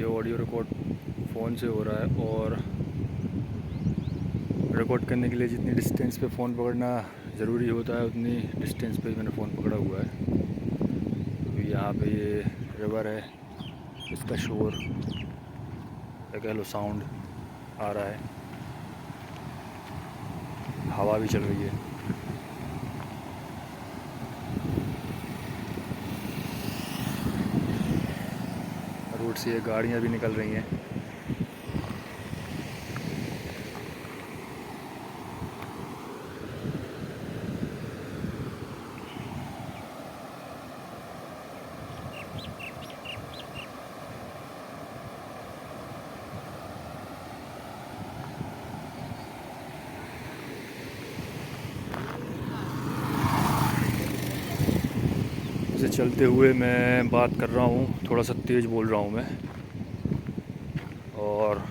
ये audio record phone से हो रहा है और रिकॉर्ड करने के लिए जितनी डिस्टेंस पे फ़ोन पकड़ना ज़रूरी होता है उतनी डिस्टेंस पे ही मैंने फ़ोन पकड़ा हुआ है। तो यहाँ पे ये रिवर है, इसका शोर या कह लो साउंड आ रहा है, हवा भी चल रही है। रोड से ये गाड़ियाँ भी निकल रही हैं। इसे चलते हुए मैं बात कर रहा हूँ, थोड़ा सा तेज़ बोल रहा हूँ मैं। और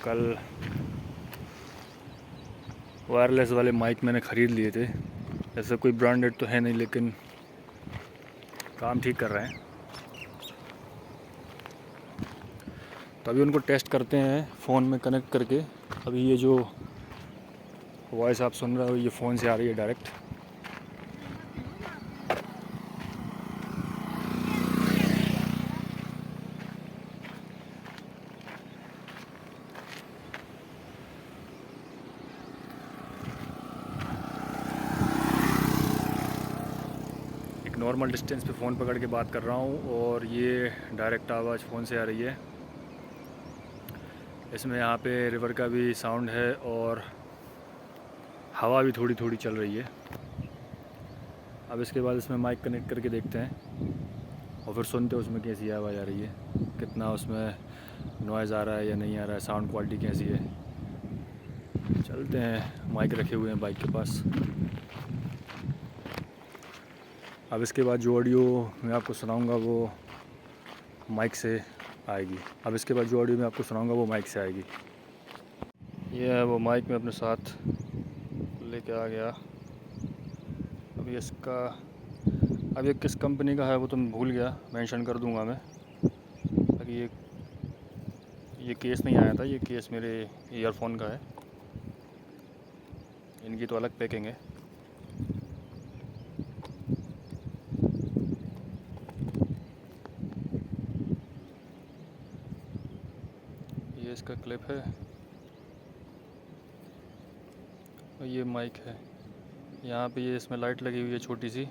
कल वायरलेस वाले माइक मैंने ख़रीद लिए थे। ऐसा कोई ब्रांडेड तो है नहीं, लेकिन काम ठीक कर रहे हैं। तो अभी उनको टेस्ट करते हैं फ़ोन में कनेक्ट करके। अभी ये जो वॉइस आप सुन रहे हो ये फ़ोन से आ रही है डायरेक्ट। एक नॉर्मल डिस्टेंस पे फ़ोन पकड़ के बात कर रहा हूँ और ये डायरेक्ट आवाज़ फ़ोन से आ रही है। इसमें यहाँ पे रिवर का भी साउंड है और हवा भी थोड़ी थोड़ी चल रही है। अब इसके बाद इसमें माइक कनेक्ट करके देखते हैं और फिर सुनते हैं उसमें कैसी आवाज़ आ रही है, कितना उसमें नॉइज़ आ रहा है या नहीं आ रहा है, साउंड क्वालिटी कैसी है। चलते हैं, माइक रखे हुए हैं बाइक के पास। अब इसके बाद जो ऑडियो मैं आपको सुनाऊंगा वो माइक से आएगी। अब इसके बाद जो ऑडियो मैं आपको सुनाऊंगा वो माइक से आएगी। ये है वो माइक मैं अपने साथ लेके आ गया। अब ये किस कंपनी का है वो तो मैं भूल गया, मेंशन कर दूंगा मैं। ताकि ये केस नहीं आया था, ये केस मेरे ईयरफोन का है। इनकी तो अलग पैकिंग है। ये इसका क्लिप है और ये माइक है। यहाँ पे ये इसमें लाइट लगी हुई है छोटी सी,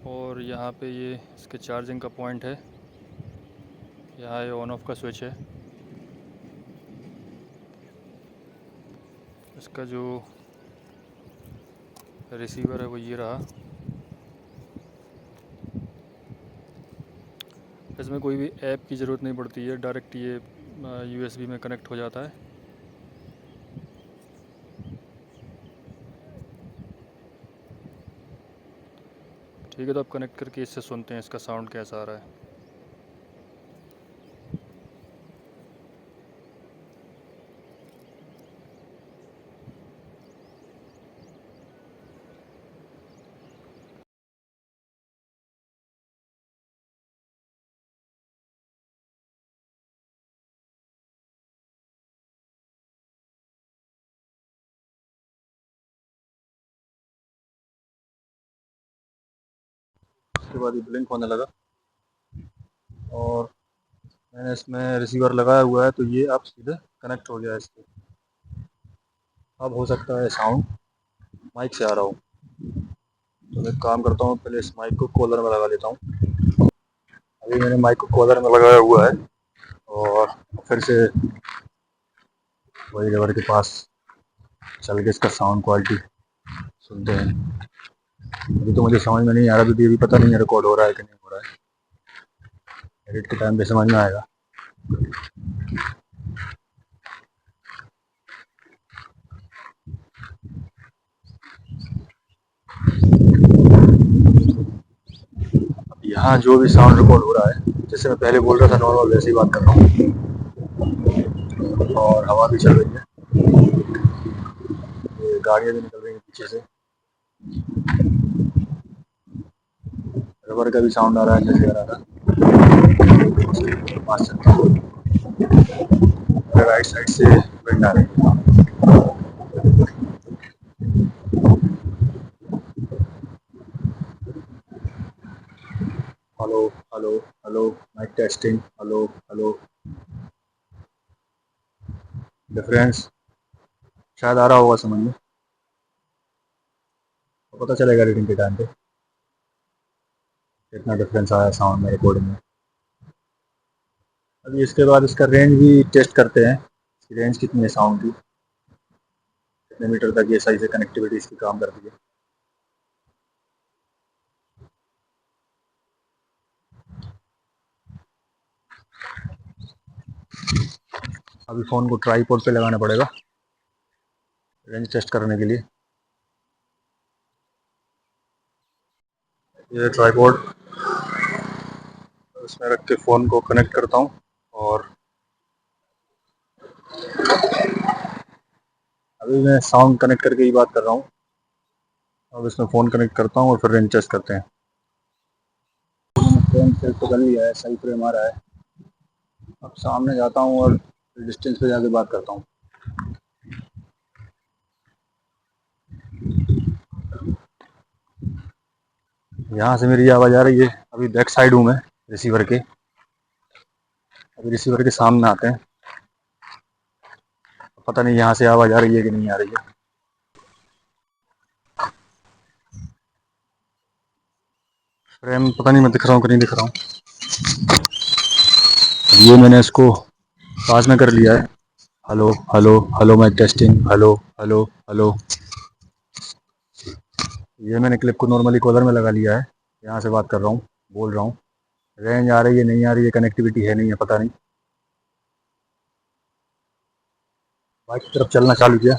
और यहाँ पे ये इसके चार्जिंग का पॉइंट है। यहाँ ये ऑन ऑफ का स्विच है। इसका जो रिसीवर है वो ये रहा। इसमें कोई भी ऐप की ज़रूरत नहीं पड़ती है, डायरेक्ट ये USB में कनेक्ट हो जाता है। ठीक है, तो अब कनेक्ट करके इससे सुनते हैं इसका साउंड कैसा आ रहा है। उसके बाद ये ब्लिंक होने लगा और मैंने इसमें रिसीवर लगाया हुआ है, तो ये अब सीधे कनेक्ट हो गया है इसके। अब हो सकता है साउंड माइक से आ रहा हो, तो मैं काम करता हूँ, पहले इस माइक को कॉलर में लगा लेता हूँ। अभी मैंने माइक को कॉलर में लगाया हुआ है और फिर से वही रिवर के पास चल के इसका साउंड क्वालिटी सुनते हैं। अभी तो मुझे समझ में नहीं आ रहा, क्योंकि अभी पता नहीं है रिकॉर्ड हो रहा है कि नहीं हो रहा है। एडिट के टाइम पे समझ में आएगा। यहाँ जो भी साउंड रिकॉर्ड हो रहा है, जैसे मैं पहले बोल रहा था नॉर्मल, वैसे ही बात कर रहा हूँ। और हवा भी चल रही है, ये गाड़ियाँ भी निकल रही हैं पीछे से। रिवर का भी साउंड आ रहा है जैसे आ रहा था। पास चलता हूँ। राइट साइड से विंड आ रही है। Hello hello hello, mic testing, hello hello. Difference शायद आ रहा होगा समझ में, तो पता चलेगा रीडिंग के टाइम पे कितना डिफरेंस आया साउंड में, रिकॉर्डिंग में। अभी इसके बाद इसका रेंज भी टेस्ट करते हैं, रेंज कितनी है साउंड की, कितने मीटर तक ये सही से कनेक्टिविटी इसकी काम करती है। अभी फ़ोन को ट्राईपॉड पे लगाना पड़ेगा रेंज टेस्ट करने के लिए। ये ट्राईपॉड इसमें रख के फ़ोन को कनेक्ट करता हूँ और अभी मैं साउंड कनेक्ट करके ही बात कर रहा हूँ। अब इसमें फ़ोन कनेक्ट करता हूँ और फिर रेंज टेस्ट करते हैं। फ्रेम से तो बन लिया है, सही फ्रेम आ रहा है। अब सामने जाता हूँ और डिस्टेंस पे जाके बात करता हूँ। यहाँ से मेरी आवाज़ आ रही है। अभी बैक साइड हूँ मैं रिसीवर के, अभी रिसीवर के सामने आते हैं। पता नहीं यहाँ से आवाज़ आ रही है कि नहीं आ रही है। फ्रेम पता नहीं मैं दिख रहा हूँ कि नहीं दिख रहा हूँ। ये मैंने इसको पास में कर लिया है। Hello hello hello, mic testing, hello hello hello. ये मैंने क्लिप को नॉर्मली कॉलर में लगा लिया है, यहाँ से बात कर रहा हूँ, बोल रहा हूँ। रेंज आ रही है नहीं आ रही है, कनेक्टिविटी है नहीं है, पता नहीं। बाइक की तरफ चलना चालू किया,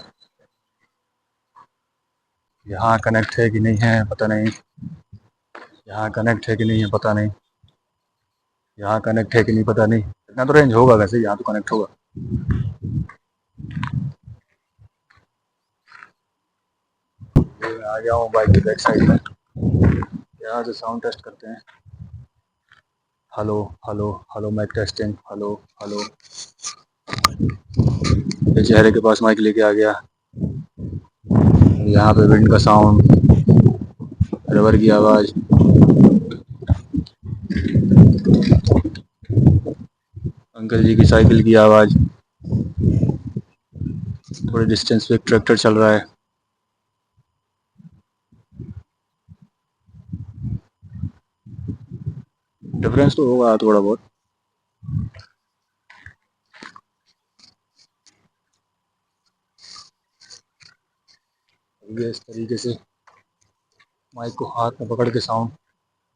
यहाँ कनेक्ट है कि नहीं है पता नहीं, यहाँ कनेक्ट है कि नहीं है पता नहीं, यहाँ कनेक्ट है कि नहीं पता नहीं। इतना तो रेंज होगा वैसे, यहाँ तो कनेक्ट होगा। मैं आ गया हूँ बाइक के बैक साइड में, यहाँ से साउंड टेस्ट करते हैं। Hello hello hello, mic testing, hello hello. ये चेहरे के पास माइक लेके आ गया। यहाँ पे विंड का साउंड, रबर की आवाज़, अंकल जी की साइकिल की आवाज़। थोड़े डिस्टेंस पे एक ट्रैक्टर चल रहा है। डिफरेंस तो होगा थोड़ा बहुत। ये इस तरीके से माइक को हाथ में पकड़ के साउंड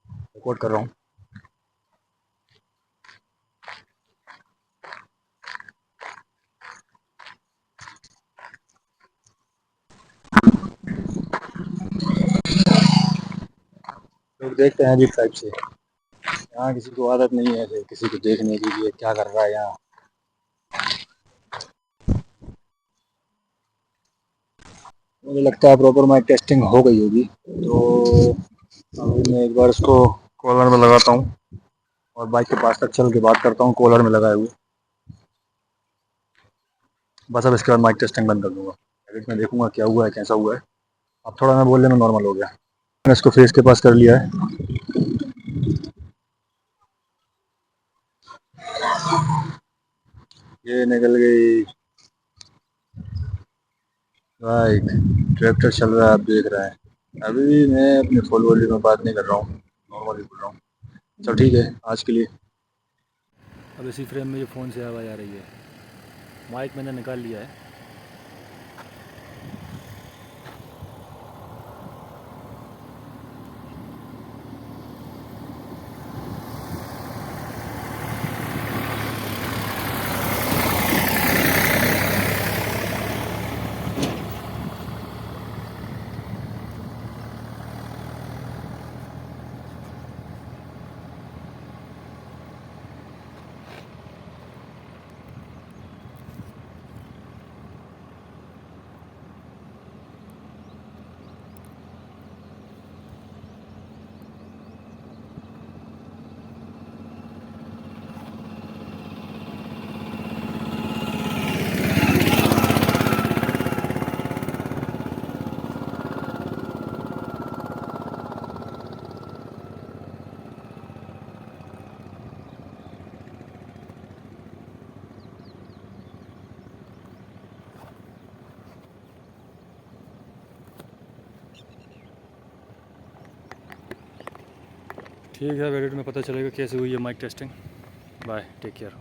रिकॉर्ड कर रहा हूँ। लोग देखते हैं अजीब टाइप से, यहाँ किसी को आदत नहीं है किसी को देखने की ये क्या कर रहा है यहाँ। मुझे लगता है प्रॉपर माइक टेस्टिंग हो गई होगी, तो अभी मैं एक बार इसको कॉलर में लगाता हूँ और बाइक के पास तक चल के बात करता हूँ कॉलर में लगाए हुए। बस अब इसके बाद माइक टेस्टिंग बंद कर दूँगा, एडिट में देखूँगा क्या हुआ है कैसा हुआ है। अब थोड़ा मैं बोलने में नॉर्मल हो गया। मैंने इसको फेस के पास कर लिया है। ये निकल गई बाइक, ट्रैक्टर चल रहा है, आप देख रहे हैं। अभी मैं अपने फुल वॉल्यूम में बात नहीं कर रहा हूँ, नॉर्मली बोल रहा हूँ। चलो ठीक है आज के लिए। अब इसी फ्रेम में जो फ़ोन से आवाज़ आ रही है, माइक मैंने निकाल लिया है। ठीक है, एडिट में पता चलेगा कैसे हुई है mic testing. Bye, take care.